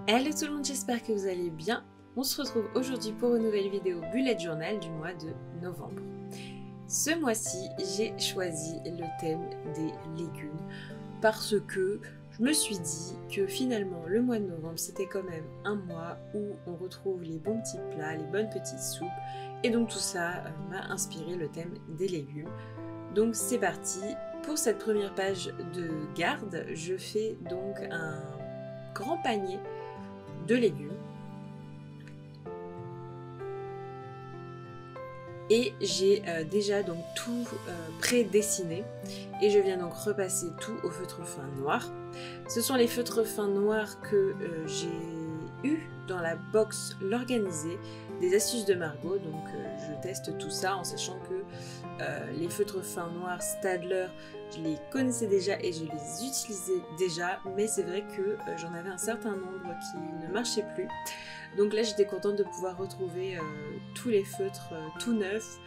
Hello tout le monde, j'espère que vous allez bien. On se retrouve aujourd'hui pour une nouvelle vidéo bullet journal du mois de novembre. Ce mois-ci, j'ai choisi le thème des légumes parce que je me suis dit que finalement le mois de novembre c'était quand même un mois où on retrouve les bons petits plats, les bonnes petites soupes et donc tout ça m'a inspiré le thème des légumes. Donc c'est parti, pour cette première page de garde, je fais donc un grand panier de légumes et j'ai déjà donc tout pré-dessiné et je viens donc repasser tout au feutre fin noir. Ce sont les feutres fins noirs que j'ai eu dans la box l'organiser des astuces de Margot, donc je teste tout ça en sachant que les feutres fins noirs Staedtler je les connaissais déjà et je les utilisais déjà, mais c'est vrai que j'en avais un certain nombre qui ne marchaient plus. Donc là j'étais contente de pouvoir retrouver tous les feutres tout neufs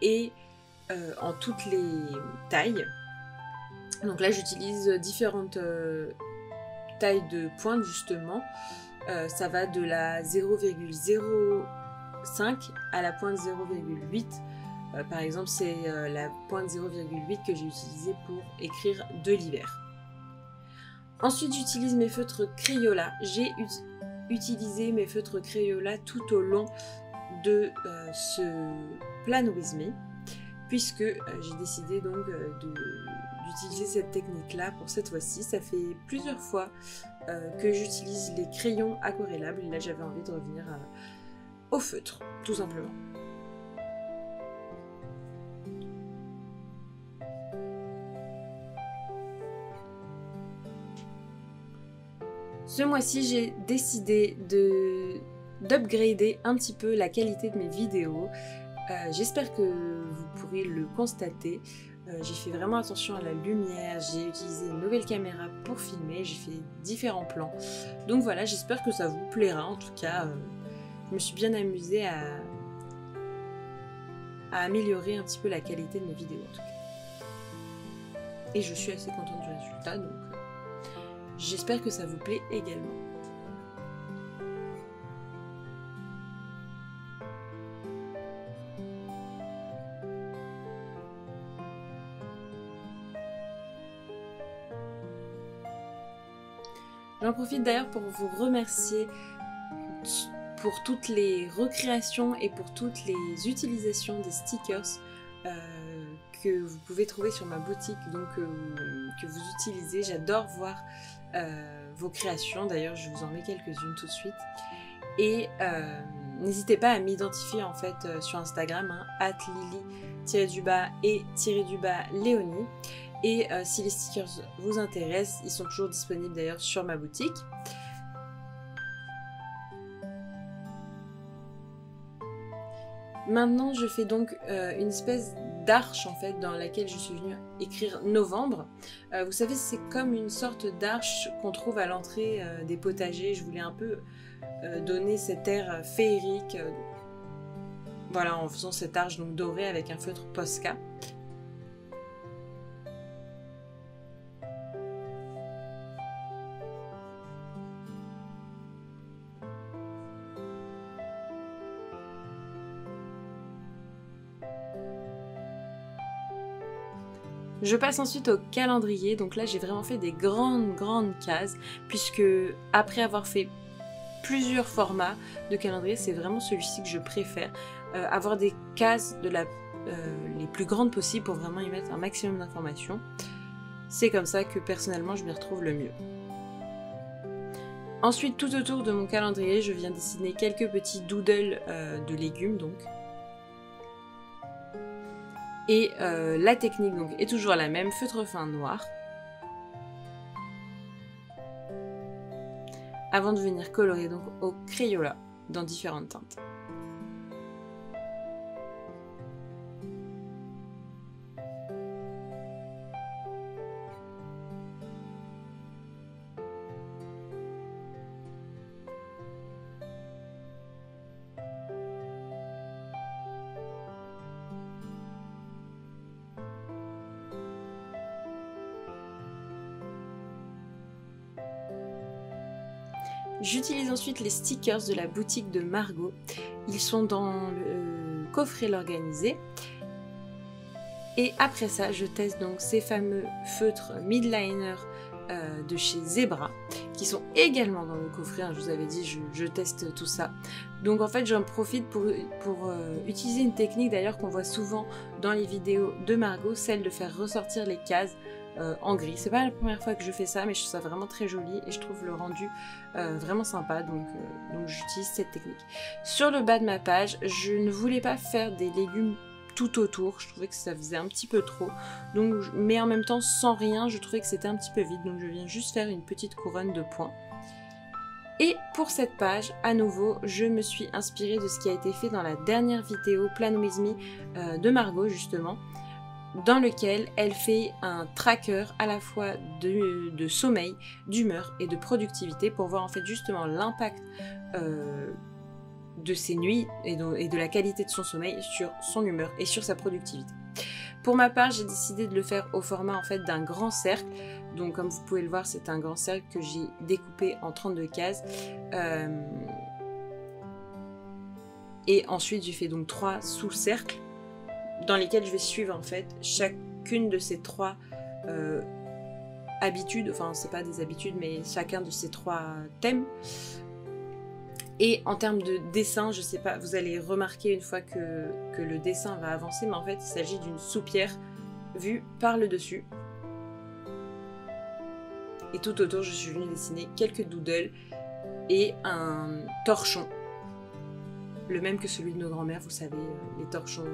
et en toutes les tailles. Donc là j'utilise différentes tailles de pointe justement. Ça va de la 0,05 à la pointe 0,8. Par exemple c'est la pointe 0,8 que j'ai utilisée pour écrire de l'hiver. Ensuite j'utilise mes feutres Crayola. J'ai utilisé mes feutres Crayola tout au long de ce Plan With Me, puisque j'ai décidé donc d'utiliser cette technique là pour cette fois-ci. Ça fait plusieurs fois que j'utilise les crayons aquarellables et là j'avais envie de revenir au feutre tout simplement. Ce mois-ci, j'ai décidé d'upgrader un petit peu la qualité de mes vidéos. J'espère que vous pourrez le constater. J'ai fait vraiment attention à la lumière, j'ai utilisé une nouvelle caméra pour filmer, j'ai fait différents plans. Donc voilà, j'espère que ça vous plaira. En tout cas, je me suis bien amusée à améliorer un petit peu la qualité de mes vidéos en tout cas. Et je suis assez contente du résultat, donc j'espère que ça vous plaît également. J'en profite d'ailleurs pour vous remercier pour toutes les recréations et pour toutes les utilisations des stickers que vous pouvez trouver sur ma boutique, donc que vous utilisez. J'adore voir vos créations, d'ailleurs je vous en mets quelques-unes tout de suite. Et n'hésitez pas à m'identifier en fait sur Instagram, hein, @lily_et_léonie. Et si les stickers vous intéressent, ils sont toujours disponibles d'ailleurs sur ma boutique. Maintenant, je fais donc une espèce d'arche en fait dans laquelle je suis venue écrire novembre. Vous savez, c'est comme une sorte d'arche qu'on trouve à l'entrée des potagers. Je voulais un peu donner cet air féerique, voilà, en faisant cette arche donc dorée avec un feutre Posca. Je passe ensuite au calendrier, donc là j'ai vraiment fait des grandes cases, puisque après avoir fait plusieurs formats de calendrier, c'est vraiment celui-ci que je préfère. Avoir des cases les plus grandes possibles pour vraiment y mettre un maximum d'informations. C'est comme ça que personnellement je m'y retrouve le mieux. Ensuite, tout autour de mon calendrier, je viens dessiner quelques petits doodles de légumes donc. Et la technique donc est toujours la même, feutre fin noir. Avant de venir colorer donc au Crayola dans différentes teintes. J'utilise ensuite les stickers de la boutique de Margot. Ils sont dans le coffret l'organisé. Et après ça, je teste donc ces fameux feutres midliner de chez Zebra, qui sont également dans le coffret, hein, je vous avais dit, je teste tout ça. Donc en fait, j'en profite pour utiliser une technique d'ailleurs qu'on voit souvent dans les vidéos de Margot, celle de faire ressortir les cases en gris. C'est pas la première fois que je fais ça, mais je trouve ça vraiment très joli et je trouve le rendu vraiment sympa, donc j'utilise cette technique. Sur le bas de ma page, je ne voulais pas faire des légumes tout autour, je trouvais que ça faisait un petit peu trop, donc, mais en même temps sans rien, je trouvais que c'était un petit peu vide, donc je viens juste faire une petite couronne de points. Et pour cette page, à nouveau, je me suis inspirée de ce qui a été fait dans la dernière vidéo Plan With Me de Margot justement, dans lequel elle fait un tracker à la fois de sommeil, d'humeur et de productivité pour voir en fait justement l'impact de ses nuits et de la qualité de son sommeil sur son humeur et sur sa productivité. Pour ma part, j'ai décidé de le faire au format en fait d'un grand cercle. Donc comme vous pouvez le voir, c'est un grand cercle que j'ai découpé en 32 cases. Et ensuite, j'ai fait donc 3 sous-cercles dans lesquels je vais suivre en fait chacune de ces 3 habitudes, enfin c'est pas des habitudes, mais chacun de ces 3 thèmes. Et en termes de dessin, je sais pas, vous allez remarquer une fois que le dessin va avancer, mais en fait il s'agit d'une soupière vue par le dessus. Et tout autour, je suis venue dessiner quelques doodles et un torchon. Le même que celui de nos grands-mères, vous savez, les torchons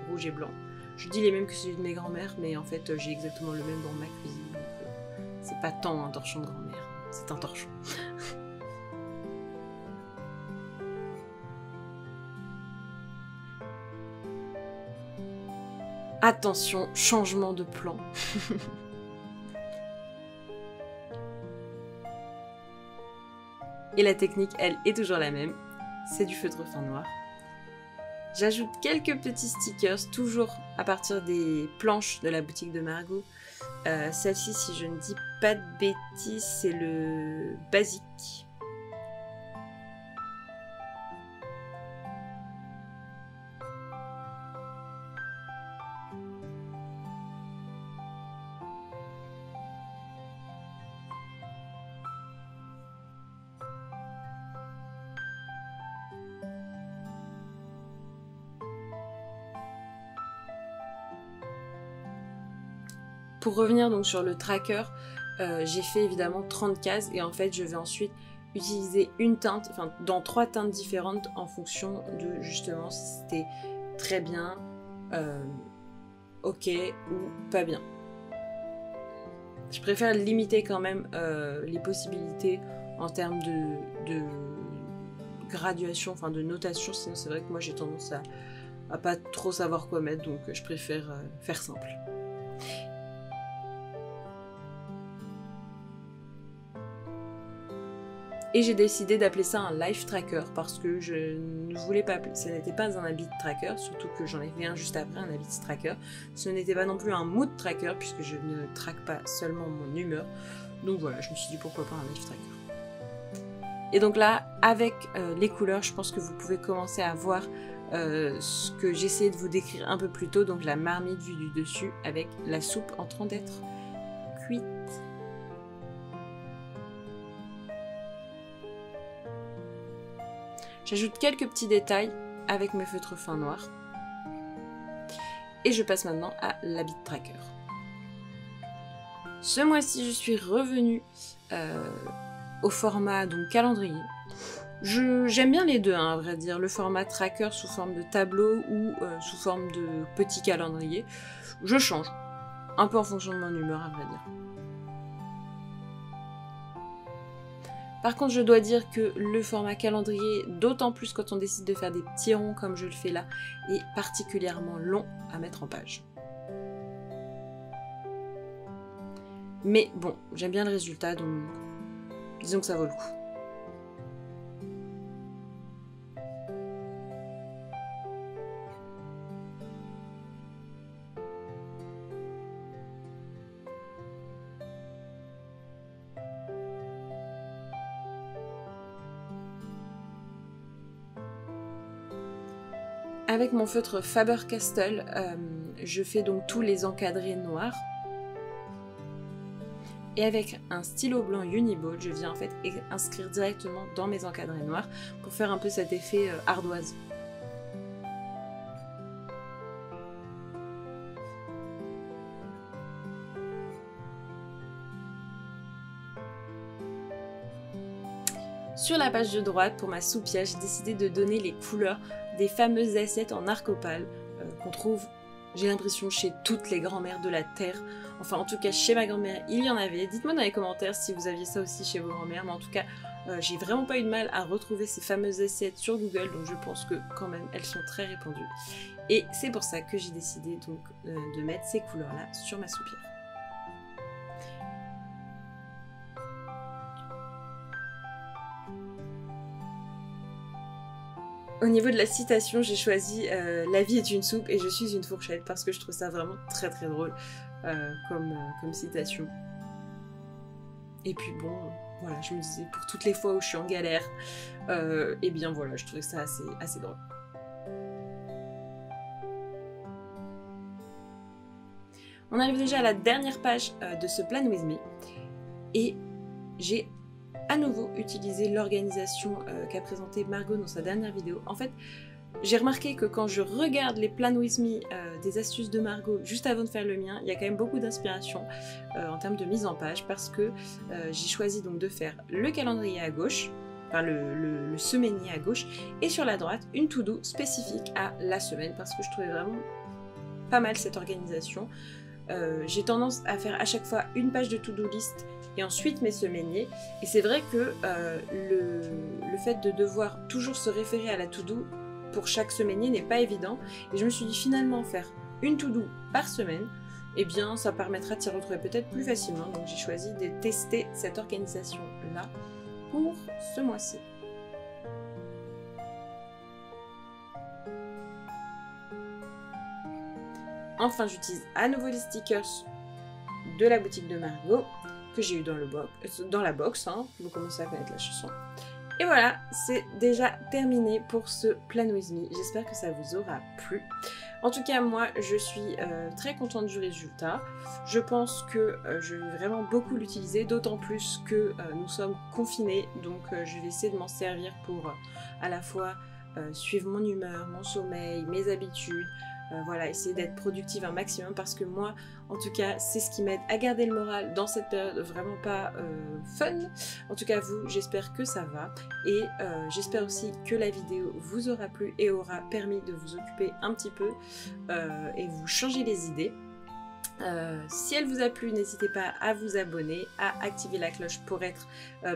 rouges et blancs. Je dis les mêmes que celui de mes grands-mères, mais en fait j'ai exactement le même dans ma cuisine. Donc c'est pas tant un torchon de grand-mère, c'est un torchon. Attention, changement de plan. Et la technique, elle, est toujours la même. C'est du feutre fin noir. J'ajoute quelques petits stickers, toujours à partir des planches de la boutique de Margot. Celle-ci, si je ne dis pas de bêtises, c'est le basique. Pour revenir donc sur le tracker, j'ai fait évidemment 30 cases et en fait je vais ensuite utiliser une teinte, enfin dans 3 teintes différentes en fonction de justement si c'était très bien, ok ou pas bien. Je préfère limiter quand même les possibilités en termes de graduation, enfin de notation, sinon c'est vrai que moi j'ai tendance à pas trop savoir quoi mettre, donc je préfère faire simple. Et j'ai décidé d'appeler ça un life tracker parce que je ne voulais pas appeler, ce n'était pas un habit tracker, surtout que j'en ai fait un juste après, un habit tracker. Ce n'était pas non plus un mood tracker puisque je ne traque pas seulement mon humeur. Donc voilà, je me suis dit pourquoi pas un life tracker. Et donc là, avec les couleurs, je pense que vous pouvez commencer à voir ce que j'essayais de vous décrire un peu plus tôt, donc la marmite vue du dessus avec la soupe en train d'être cuite. J'ajoute quelques petits détails avec mes feutres fins noirs. Et je passe maintenant à l'habit tracker. Ce mois-ci, je suis revenue au format donc calendrier. J'aime bien les deux, hein, à vrai dire. Le format tracker sous forme de tableau ou sous forme de petit calendrier. Je change, un peu en fonction de mon humeur, à vrai dire. Par contre, je dois dire que le format calendrier, d'autant plus quand on décide de faire des petits ronds comme je le fais là, est particulièrement long à mettre en page. Mais bon, j'aime bien le résultat, donc disons que ça vaut le coup. Avec mon feutre Faber-Castell, je fais donc tous les encadrés noirs. Et avec un stylo blanc Uniball, je viens en fait inscrire directement dans mes encadrés noirs pour faire un peu cet effet ardoise. Sur la page de droite, pour ma soupia, j'ai décidé de donner les couleurs des fameuses assiettes en arc-opale qu'on trouve, j'ai l'impression, chez toutes les grand-mères de la Terre. Enfin, en tout cas, chez ma grand-mère, il y en avait. Dites-moi dans les commentaires si vous aviez ça aussi chez vos grand-mères. Mais en tout cas, j'ai vraiment pas eu de mal à retrouver ces fameuses assiettes sur Google. Donc je pense que quand même, elles sont très répandues. Et c'est pour ça que j'ai décidé donc de mettre ces couleurs-là sur ma soupière. Au niveau de la citation, j'ai choisi La vie est une soupe et je suis une fourchette parce que je trouve ça vraiment très très drôle comme citation. Et puis bon, voilà, je me disais pour toutes les fois où je suis en galère, et bien voilà, je trouvais ça assez drôle. On arrive déjà à la dernière page de ce Plan With Me et j'ai à nouveau utiliser l'organisation qu'a présentée Margot dans sa dernière vidéo. En fait, j'ai remarqué que quand je regarde les Plan With Me des astuces de Margot juste avant de faire le mien, il y a quand même beaucoup d'inspiration en termes de mise en page parce que j'ai choisi donc de faire le calendrier à gauche, enfin le semainier à gauche, et sur la droite une to-do spécifique à la semaine parce que je trouvais vraiment pas mal cette organisation. J'ai tendance à faire à chaque fois une page de to-do list et ensuite mes semainiers, et c'est vrai que le fait de devoir toujours se référer à la to-do pour chaque semainier n'est pas évident, et je me suis dit finalement faire une to-do par semaine, eh bien ça permettra de s'y retrouver peut-être plus facilement, donc j'ai choisi de tester cette organisation là pour ce mois-ci. Enfin, j'utilise à nouveau les stickers de la boutique de Margot que j'ai eu dans la box, hein. Vous commencez à connaître la chanson. Et voilà, c'est déjà terminé pour ce Plan With Me. J'espère que ça vous aura plu. En tout cas, moi, je suis très contente du résultat. Je pense que je vais vraiment beaucoup l'utiliser, d'autant plus que nous sommes confinés. Donc, je vais essayer de m'en servir pour à la fois suivre mon humeur, mon sommeil, mes habitudes. Voilà, essayer d'être productive un maximum parce que moi, en tout cas, c'est ce qui m'aide à garder le moral dans cette période vraiment pas fun. En tout cas, vous, j'espère que ça va et j'espère aussi que la vidéo vous aura plu et aura permis de vous occuper un petit peu et vous changer les idées. Si elle vous a plu, n'hésitez pas à vous abonner, à activer la cloche pour être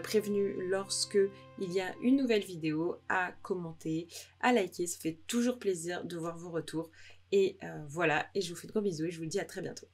prévenu lorsque il y a une nouvelle vidéo, à commenter, à liker, ça fait toujours plaisir de voir vos retours. Et voilà, et je vous fais de gros bisous et je vous dis à très bientôt.